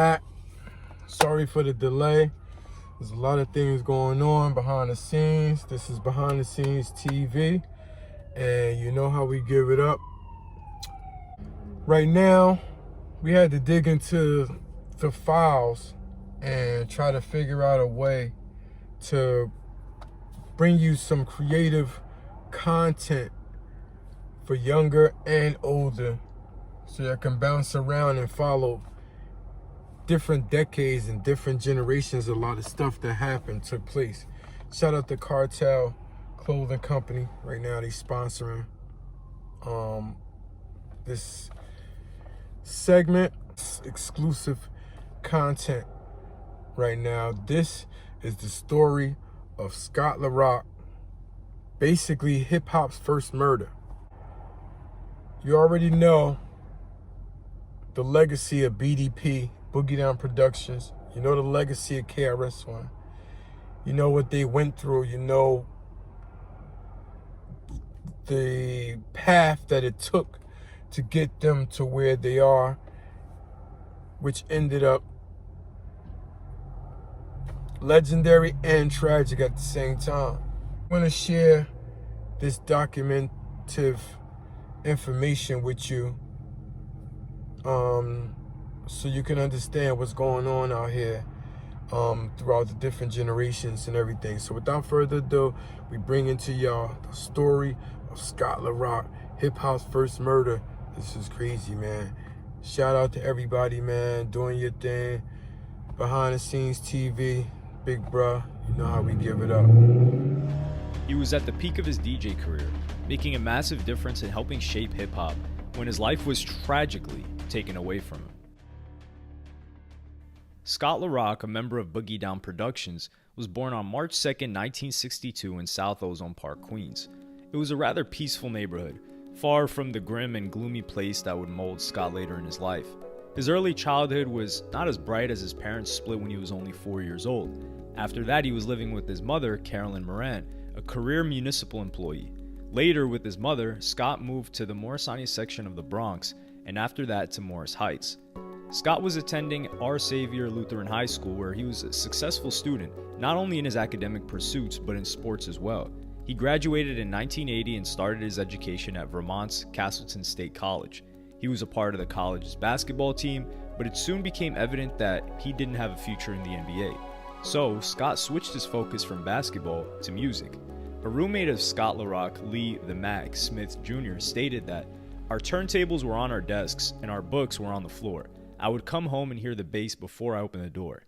back. Sorry for the delay. There's a lot of things going on behind the scenes. This is Behind the Scenes TV, and you know how we give it up. Right now, we had to dig into the files and try to figure out a way to bring you some creative content for younger and older, so you can bounce around and follow different decades and different generations. A lot of stuff that happened took place. Shout out to Cartel Clothing Company. Right now they sponsoring this segment. Exclusive content right now. This is the story of Scott LaRock, basically hip-hop's first murder. You already know the legacy of BDP, Boogie Down Productions. You know the legacy of KRS-One. You know what they went through. You know the path that it took to get them to where they are, which ended up legendary and tragic at the same time. I want to share this documentative information with you so you can understand what's going on out here throughout the different generations and everything. So without further ado, we bring into y'all the story of Scott LaRock, hip-hop's first murder. This is crazy, man. Shout out to everybody, man, doing your thing. Behind the Scenes TV, big bruh, you know how we give it up. He was at the peak of his DJ career, making a massive difference in helping shape hip-hop when his life was tragically taken away from him. Scott LaRock, a member of Boogie Down Productions, was born on March 2nd, 1962 in South Ozone Park, Queens. It was a rather peaceful neighborhood, far from the grim and gloomy place that would mold Scott later in his life. His early childhood was not as bright as his parents split when he was only 4 years old. After that, he was living with his mother, Carolyn Moran, a career municipal employee. Later, with his mother, Scott moved to the Holloyassine section of the Bronx, and after that to Morris Heights. Scott was attending Our Savior Lutheran High School, where he was a successful student, not only in his academic pursuits, but in sports as well. He graduated in 1980 and started his education at Vermont's Castleton State College. He was a part of the college's basketball team, but it soon became evident that he didn't have a future in the NBA. So, Scott switched his focus from basketball to music. A roommate of Scott LaRock, Lee the Mag Smith Jr., stated that, "Our turntables were on our desks and our books were on the floor. I would come home and hear the bass before I opened the door."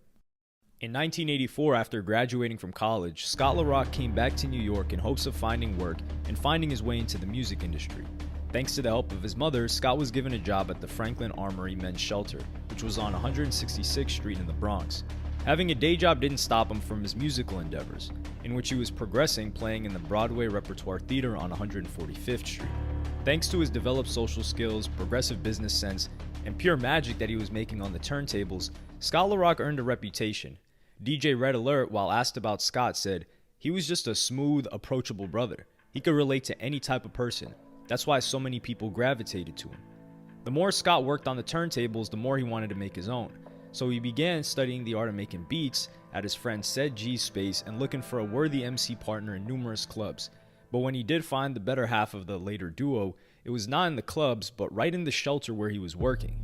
In 1984, after graduating from college, Scott LaRock came back to New York in hopes of finding work and finding his way into the music industry. Thanks to the help of his mother, Scott was given a job at the Franklin Armory Men's Shelter, which was on 166th Street in the Bronx. Having a day job didn't stop him from his musical endeavors, in which he was progressing, playing in the Broadway Repertoire Theater on 145th Street. Thanks to his developed social skills, progressive business sense, and pure magic that he was making on the turntables, Scott LaRock earned a reputation. DJ Red Alert, while asked about Scott, said, "He was just a smooth, approachable brother. He could relate to any type of person. That's why so many people gravitated to him." The more Scott worked on the turntables, the more he wanted to make his own. So he began studying the art of making beats at his friend Sed G's space and looking for a worthy MC partner in numerous clubs. But when he did find the better half of the later duo, it was not in the clubs, but right in the shelter where he was working.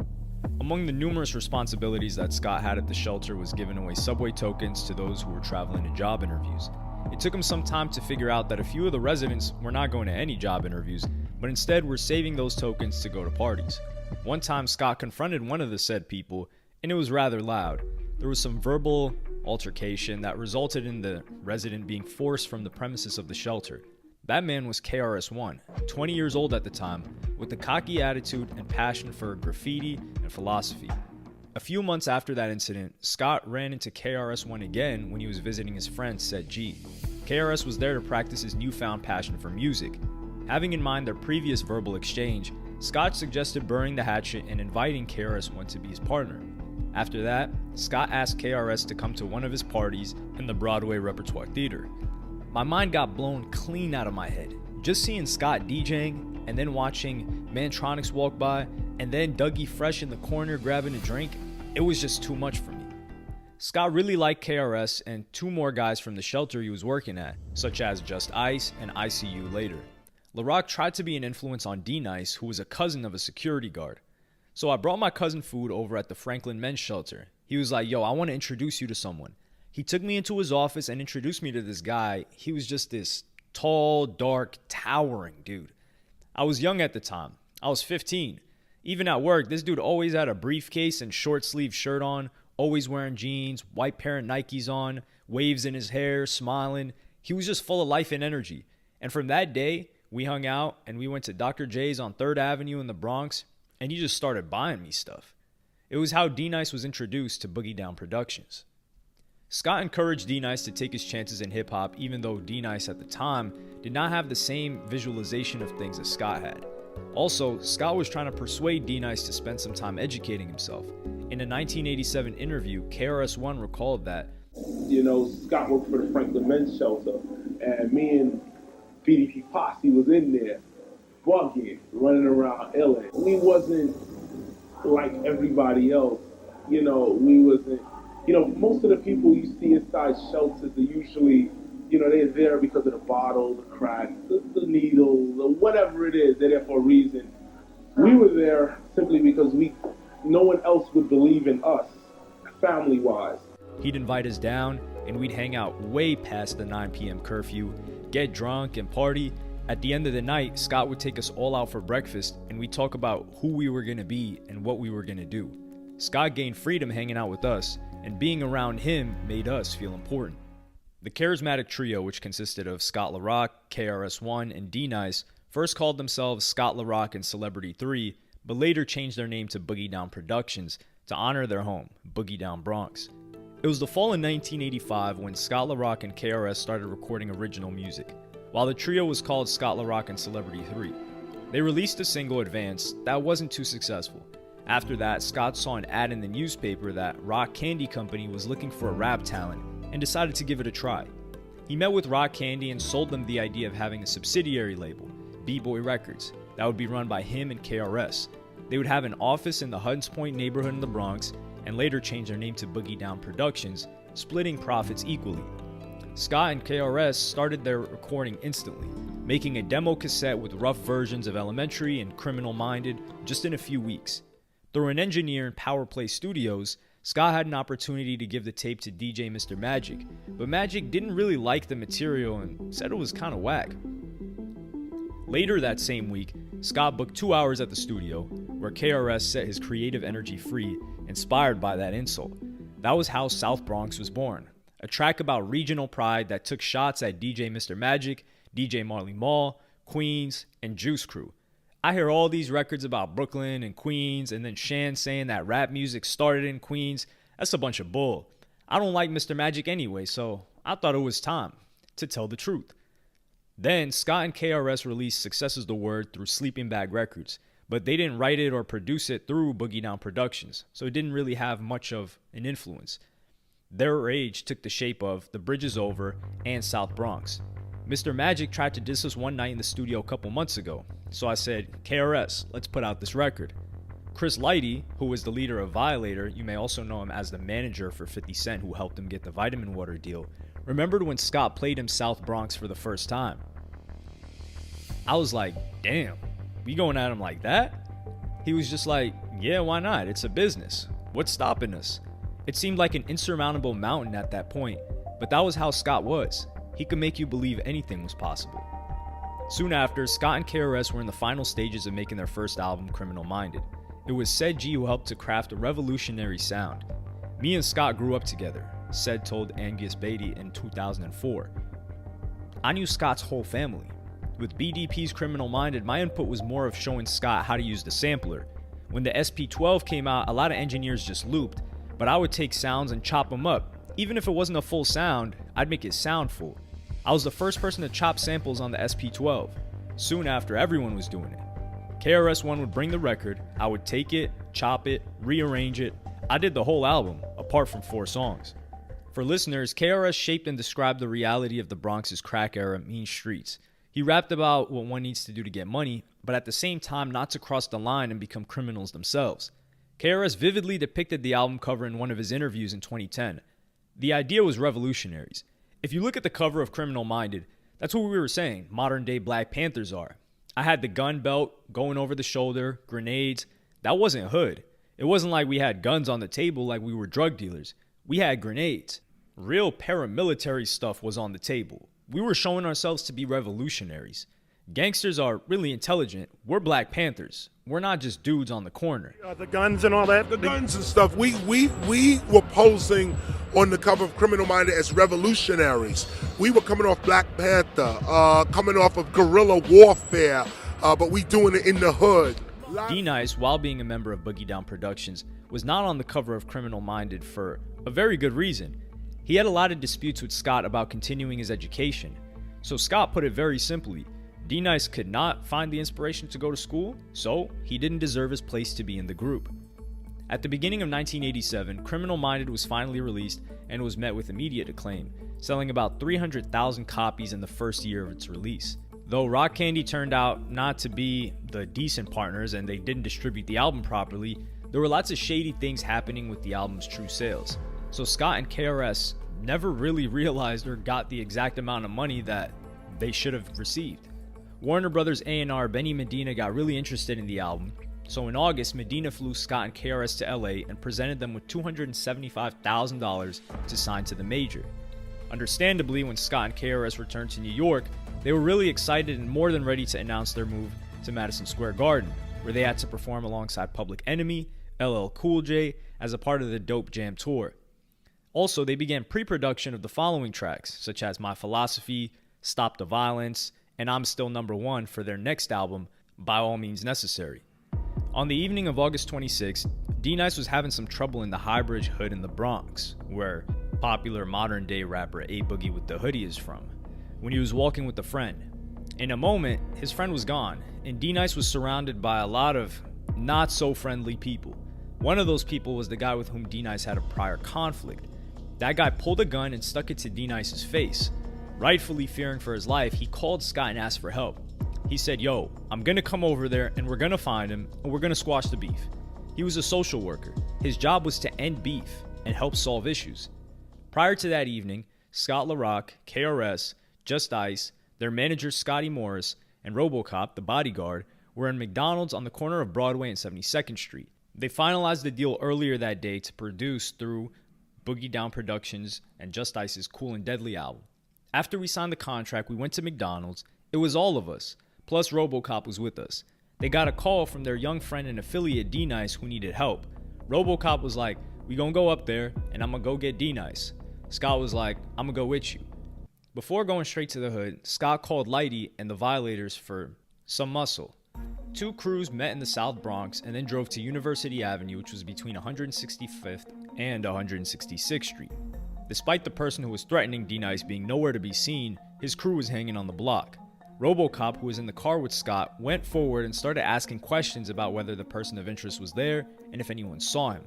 Among the numerous responsibilities that Scott had at the shelter was giving away subway tokens to those who were traveling to job interviews. It took him some time to figure out that a few of the residents were not going to any job interviews, but instead were saving those tokens to go to parties. One time, Scott confronted one of the said people, and it was rather loud. There was some verbal altercation that resulted in the resident being forced from the premises of the shelter. That man was KRS-One, 20 years old at the time, with a cocky attitude and passion for graffiti and philosophy. A few months after that incident, Scott ran into KRS-One again when he was visiting his friend Sed G. KRS was there to practice his newfound passion for music. Having in mind their previous verbal exchange, Scott suggested burning the hatchet and inviting KRS-One to be his partner. After that, Scott asked KRS to come to one of his parties in the Broadway Repertoire Theater. My mind got blown clean out of my head. Just seeing Scott DJing and then watching Mantronics walk by and then Dougie Fresh in the corner grabbing a drink, It was just too much for me. Scott really liked KRS and two more guys from the shelter he was working at, such as Just Ice and ICU later. LaRock tried to be an influence on D-Nice, who was a cousin of a security guard. So I brought my cousin food over at the Franklin Men's Shelter. He was like, yo, I want to introduce you to someone. He took me into his office and introduced me to this guy. He was just this tall, dark, towering dude. I was young at the time. I was 15. Even at work, this dude always had a briefcase and short sleeve shirt on, always wearing jeans, white pair of Nikes on, waves in his hair, smiling. He was just full of life and energy. And from that day, we hung out and we went to Dr. J's on 3rd Avenue in the Bronx, and he just started buying me stuff. It was how D-Nice was introduced to Boogie Down Productions. Scott encouraged D-Nice to take his chances in hip-hop, even though D-Nice at the time did not have the same visualization of things as Scott had. Also, Scott was trying to persuade D-Nice to spend some time educating himself. In a 1987 interview, KRS-One recalled that, you know, Scott worked for the Franklin Men's Shelter, and me and BDP Posse was in there, bugging, running around LA. We wasn't like everybody else, you know, we wasn't, you know, most of the people you see inside shelters are usually, you know, they're there because of the bottle, the crack, the needle, or whatever it is, they're there for a reason. We were there simply because no one else would believe in us, family-wise. he'd invite us down and we'd hang out way past the 9 p.m. curfew, get drunk and party. At the end of the night, Scott would take us all out for breakfast and we'd talk about who we were going to be and what we were going to do. Scott gained freedom hanging out with us, and being around him made us feel important. The charismatic trio, which consisted of Scott LaRock, KRS-One, and D-Nice, first called themselves Scott LaRock and Celebrity 3, but later changed their name to Boogie Down Productions to honor their home, Boogie Down Bronx. It was the fall in 1985 when Scott LaRock and KRS started recording original music, while the trio was called Scott LaRock and Celebrity 3. They released a single, Advance, that wasn't too successful. After that, Scott saw an ad in the newspaper that Rock Candy Company was looking for a rap talent and decided to give it a try. He met with Rock Candy and sold them the idea of having a subsidiary label, B-Boy Records, that would be run by him and KRS. They would have an office in the Hunt's Point neighborhood in the Bronx and later change their name to Boogie Down Productions, splitting profits equally. Scott and KRS started their recording instantly, making a demo cassette with rough versions of Elementary and Criminal Minded just in a few weeks. Through an engineer in Power Play Studios, Scott had an opportunity to give the tape to DJ Mr. Magic, but Magic didn't really like the material and said it was kind of whack. Later that same week, Scott booked 2 hours at the studio, where KRS set his creative energy free, inspired by that insult. That was how South Bronx was born, a track about regional pride that took shots at DJ Mr. Magic, DJ Marley Marl, Queens, and Juice Crew. I hear all these records about Brooklyn and Queens, and then Shan saying that rap music started in Queens. That's a bunch of bull. I don't like Mr. Magic anyway, so I thought it was time to tell the truth. Then Scott and KRS released Success Is the Word through Sleeping Bag Records, but they didn't write it or produce it through Boogie Down Productions, so it didn't really have much of an influence. Their rage took the shape of The Bridge Is Over and South Bronx. Mr. Magic tried to diss us one night in the studio a couple months ago, so I said, KRS, let's put out this record. Chris Lighty, who was the leader of Violator, you may also know him as the manager for 50 Cent who helped him get the vitamin water deal, remembered when Scott played him South Bronx for the first time. I was like, damn, we going at him like that? He was just like, yeah, why not? It's a business. What's stopping us? It seemed like an insurmountable mountain at that point, but that was how Scott was. He could make you believe anything was possible. Soon after, Scott and KRS were in the final stages of making their first album, Criminal Minded. It was Said G who helped to craft a revolutionary sound. Me and Scott grew up together, Said told Angus Beatty in 2004. I knew Scott's whole family. With BDP's Criminal Minded, my input was more of showing Scott how to use the sampler. When the SP12 came out, a lot of engineers just looped, but I would take sounds and chop them up. Even if it wasn't a full sound, I'd make it sound full. I was the first person to chop samples on the SP12. Soon after, everyone was doing it. KRS-One would bring the record, I would take it, chop it, rearrange it. I did the whole album, apart from 4 songs. For listeners, KRS shaped and described the reality of the Bronx's crack era mean streets. He rapped about what one needs to do to get money, but at the same time not to cross the line and become criminals themselves. KRS vividly depicted the album cover in one of his interviews in 2010. The idea was revolutionaries. If you look at the cover of Criminal Minded, that's what we were saying modern day Black Panthers are. I had the gun belt going over the shoulder, grenades. That wasn't hood. It wasn't like we had guns on the table like we were drug dealers. We had grenades. Real paramilitary stuff was on the table. We were showing ourselves to be revolutionaries. Gangsters are really intelligent. We're Black Panthers. We're not just dudes on the corner. The guns and all that? The guns and stuff. We were posing on the cover of Criminal Minded as revolutionaries. We were coming off Black Panther, coming off of guerrilla warfare, but we doing it in the hood. D-Nice, while being a member of Boogie Down Productions, was not on the cover of Criminal Minded for a very good reason. He had a lot of disputes with Scott about continuing his education. So Scott put it very simply. D-Nice could not find the inspiration to go to school, so he didn't deserve his place to be in the group. At the beginning of 1987, Criminal Minded was finally released and was met with immediate acclaim, selling about 300,000 copies in the first year of its release. Though Rock Candy turned out not to be the decent partners and they didn't distribute the album properly, there were lots of shady things happening with the album's true sales. So Scott and KRS never really realized or got the exact amount of money that they should have received. Warner Brothers A&R Benny Medina got really interested in the album, so in August, Medina flew Scott and KRS to LA and presented them with $275,000 to sign to the major. Understandably, when Scott and KRS returned to New York, they were really excited and more than ready to announce their move to Madison Square Garden, where they had to perform alongside Public Enemy, LL Cool J, as a part of the Dope Jam tour. Also, they began pre-production of the following tracks, such as My Philosophy, Stop the Violence, and I'm Still Number One for their next album, By All Means Necessary. On the evening of August 26, D-Nice was having some trouble in the Highbridge Hood in the Bronx, where popular modern-day rapper A Boogie with the Hoodie is from, when he was walking with a friend. In a moment, his friend was gone, and D-Nice was surrounded by a lot of not-so-friendly people. One of those people was the guy with whom D-Nice had a prior conflict. That guy pulled a gun and stuck it to D-Nice's face. Rightfully fearing for his life, he called Scott and asked for help. He said, "Yo, I'm gonna come over there and we're gonna find him and we're gonna squash the beef." He was a social worker. His job was to end beef and help solve issues. Prior to that evening, Scott LaRock, KRS, Just Ice, their manager Scotty Morris, and RoboCop, the bodyguard, were in McDonald's on the corner of Broadway and 72nd Street. They finalized the deal earlier that day to produce through Boogie Down Productions and Just Ice's Cool and Deadly album. After we signed the contract, we went to McDonald's. It was all of us, plus RoboCop was with us. They got a call from their young friend and affiliate D-Nice who needed help. RoboCop was like, "We gonna go up there and I'm gonna go get D-Nice." Scott was like, "I'm gonna go with you." Before going straight to the hood, Scott called Lighty and the Violators for some muscle. Two crews met in the South Bronx and then drove to University Avenue, which was between 165th and 166th Street. Despite the person who was threatening D-Nice being nowhere to be seen, his crew was hanging on the block. RoboCop, who was in the car with Scott, went forward and started asking questions about whether the person of interest was there and if anyone saw him.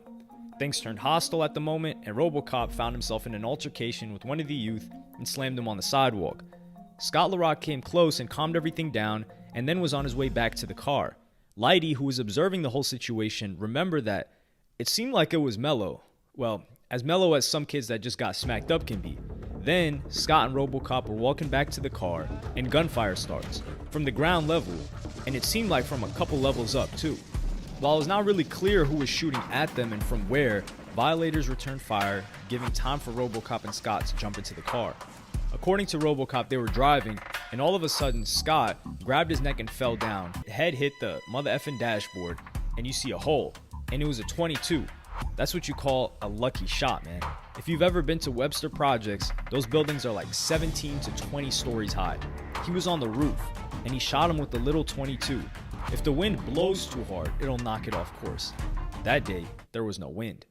Things turned hostile at the moment, and RoboCop found himself in an altercation with one of the youth and slammed him on the sidewalk. Scott LaRock came close and calmed everything down and then was on his way back to the car. Lighty, who was observing the whole situation, remembered that it seemed like it was mellow. Well, as mellow as some kids that just got smacked up can be. Then, Scott and RoboCop were walking back to the car, and gunfire starts, from the ground level, and it seemed like from a couple levels up too. While it was not really clear who was shooting at them and from where, Violators returned fire, giving time for RoboCop and Scott to jump into the car. According to RoboCop, they were driving, and all of a sudden, Scott grabbed his neck and fell down. His head hit the mother effing dashboard, and you see a hole, and it was a .22. That's what you call a lucky shot, man. If you've ever been to Webster Projects, those buildings are like 17 to 20 stories high. He was on the roof, and he shot him with the little .22. If the wind blows too hard, it'll knock it off course. That day, there was no wind.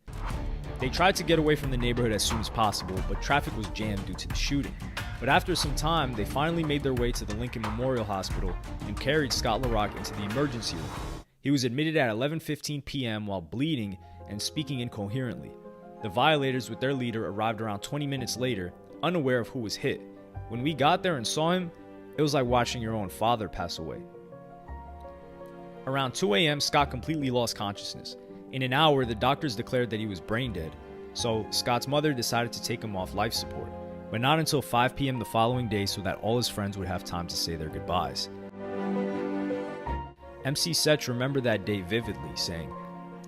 They tried to get away from the neighborhood as soon as possible, but traffic was jammed due to the shooting. But after some time, they finally made their way to the Lincoln Memorial Hospital and carried Scott LaRock into the emergency room. He was admitted at 11:15 p.m. while bleeding and speaking incoherently. The Violators with their leader arrived around 20 minutes later, unaware of who was hit. When we got there and saw him, it was like watching your own father pass away. Around 2 a.m., Scott completely lost consciousness. In an hour, the doctors declared that he was brain dead, so Scott's mother decided to take him off life support, but not until 5 p.m. the following day so that all his friends would have time to say their goodbyes. MC Setch remembered that day vividly, saying,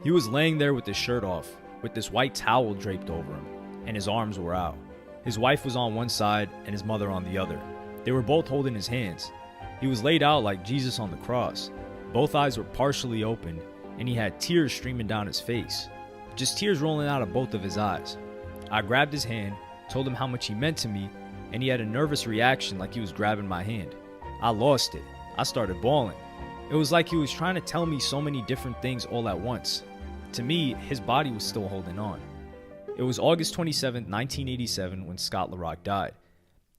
"He was laying there with his shirt off, with this white towel draped over him, and his arms were out. His wife was on one side and his mother on the other. They were both holding his hands. He was laid out like Jesus on the cross. Both eyes were partially open, and he had tears streaming down his face. Just tears rolling out of both of his eyes. I grabbed his hand, told him how much he meant to me, and he had a nervous reaction like he was grabbing my hand. I lost it. I started bawling. It was like he was trying to tell me so many different things all at once. To me, his body was still holding on." It was August 27, 1987 when Scott LaRock died.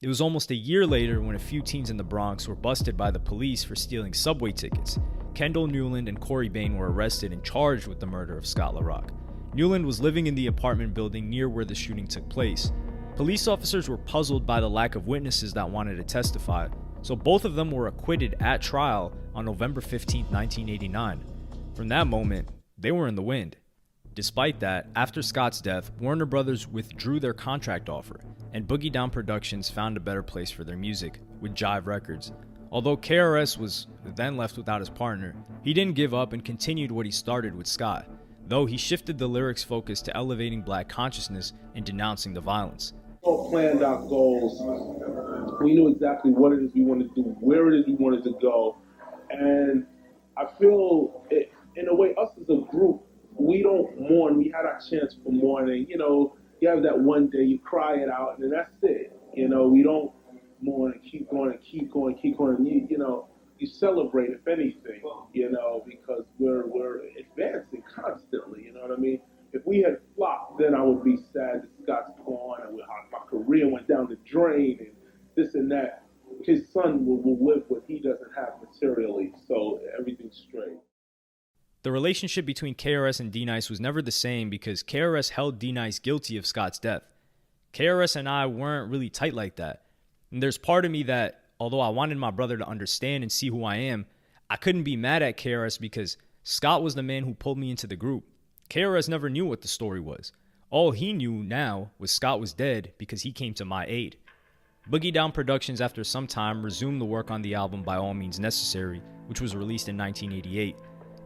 It was almost a year later when a few teens in the Bronx were busted by the police for stealing subway tickets. Kendall Newland and Corey Bain were arrested and charged with the murder of Scott LaRock. Newland was living in the apartment building near where the shooting took place. Police officers were puzzled by the lack of witnesses that wanted to testify, so both of them were acquitted at trial on November 15, 1989. From that moment, they were in the wind. Despite that, after Scott's death, Warner Brothers withdrew their contract offer, and Boogie Down Productions found a better place for their music, with Jive Records. Although KRS was then left without his partner, he didn't give up and continued what he started with Scott, though he shifted the lyrics' focus to elevating black consciousness and denouncing the violence. We all planned our goals. We knew exactly what it is we wanted to do, where it is we wanted to go, and I feel, in a way, us as a group, we don't mourn. We had our chance for mourning. You know, you have that one day, you cry it out, and then that's it. You know, we don't mourn and keep going and keep going, keep going. And you celebrate, if anything, because we're advancing constantly. You know what I mean? If we had flopped, then I would be sad that Scott's gone and my career went down the drain and this and that. His son will live what he doesn't have materially, so everything's straight. The relationship between KRS and D-Nice was never the same because KRS held D-Nice guilty of Scott's death. KRS and I weren't really tight like that. And there's part of me that, although I wanted my brother to understand and see who I am, I couldn't be mad at KRS because Scott was the man who pulled me into the group. KRS never knew what the story was. All he knew now was Scott was dead because he came to my aid. Boogie Down Productions, after some time, resumed the work on the album By All Means Necessary, which was released in 1988.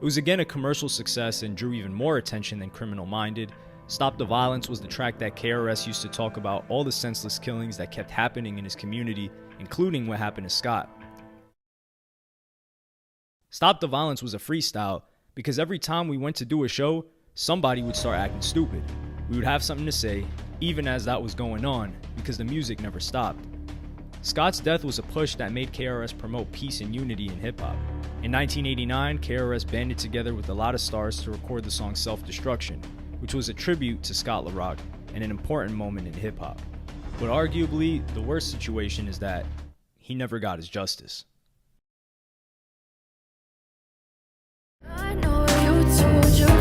It was again a commercial success and drew even more attention than Criminal Minded. Stop the Violence was the track that KRS used to talk about all the senseless killings that kept happening in his community, including what happened to Scott. Stop the Violence was a freestyle because every time we went to do a show, somebody would start acting stupid. We would have something to say, even as that was going on, because the music never stopped. Scott's death was a push that made KRS promote peace and unity in hip-hop. In 1989, KRS banded together with a lot of stars to record the song Self-Destruction, which was a tribute to Scott LaRock and an important moment in hip-hop. But arguably, the worst situation is that he never got his justice. I know you told your